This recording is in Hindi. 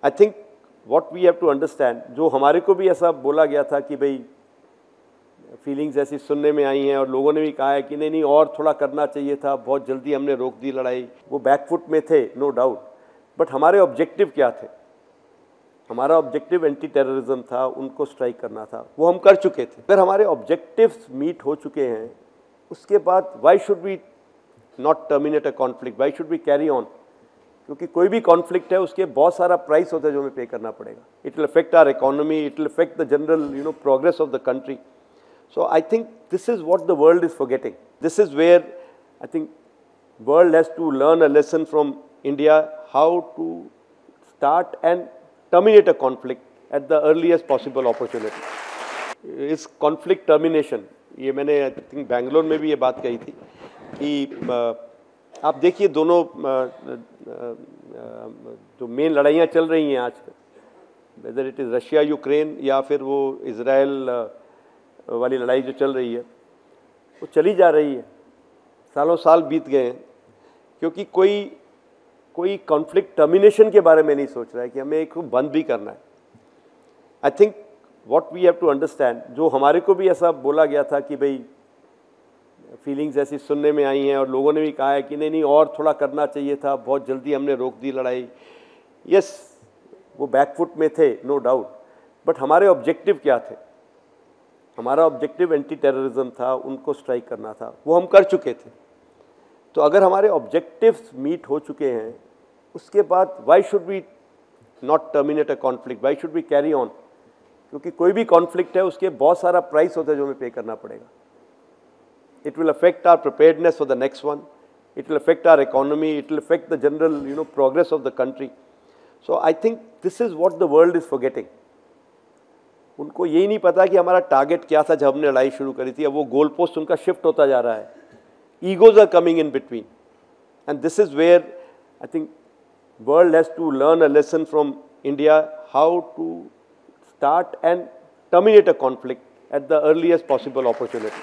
I think what we have to understand, जो हमारे को भी ऐसा बोला गया था कि भाई फीलिंग्स ऐसी सुनने में आई हैं और लोगों ने भी कहा है कि नहीं नहीं और थोड़ा करना चाहिए था, बहुत जल्दी हमने रोक दी लड़ाई, वो बैकफुट में थे नो डाउट। बट हमारे ऑब्जेक्टिव क्या थे? हमारा ऑब्जेक्टिव एंटी टेररिज्म था, उनको स्ट्राइक करना था, वो हम कर चुके थे। अगर हमारे ऑब्जेक्टिव्स मीट हो चुके हैं, उसके बाद why should we not terminate a conflict, why should we carry on? क्योंकि कोई भी कॉन्फ्लिक्ट है उसके बहुत सारा प्राइस होता है जो हमें पे करना पड़ेगा। It will affect our economy, it will affect the general progress of the country. So I think this is what the world is forgetting. This is where I think world has to learn a lesson from India, how to start and terminate a conflict at the earliest possible opportunity. इस conflict termination, ये मैंने I think बैंगलोर में भी ये बात कही थी कि आप देखिए दोनों जो मेन लड़ाइयाँ चल रही हैं आजकल, whether it is Russia Ukraine या फिर वो इजराइल वाली लड़ाई जो चल रही है, वो चली जा रही है, सालों साल बीत गए हैं, क्योंकि कोई कॉन्फ्लिक्ट टर्मिनेशन के बारे में नहीं सोच रहा है कि हमें एक बंद भी करना है। I think what we have to understand, जो हमारे को भी ऐसा बोला गया था कि भाई फीलिंग्स ऐसी सुनने में आई हैं और लोगों ने भी कहा है कि नहीं नहीं और थोड़ा करना चाहिए था, बहुत जल्दी हमने रोक दी लड़ाई। यस, वो बैकफुट में थे नो डाउट। बट हमारे ऑब्जेक्टिव क्या थे? हमारा ऑब्जेक्टिव एंटी टेररिज्म था, उनको स्ट्राइक करना था, वो हम कर चुके थे। तो अगर हमारे ऑब्जेक्टिव्स मीट हो चुके हैं, उसके बाद why should we not terminate a conflict, why should we carry on? क्योंकि कोई भी कॉन्फ्लिक्ट है उसके बहुत सारा प्राइस होता है जो हमें पे करना पड़ेगा। It will affect our preparedness for the next one, it will affect our economy, it will affect the general progress of the country. So I think this is what the world is forgetting. उनको यही नहीं पता कि हमारा टारगेट क्या था जब हमने लड़ाई शुरू करी थी। अब वो गोल पोस्ट उनका शिफ्ट होता जा रहा है, egos are coming in between, and this is where I think world has to learn a lesson from India, how to start and terminate a conflict at the earliest possible opportunity.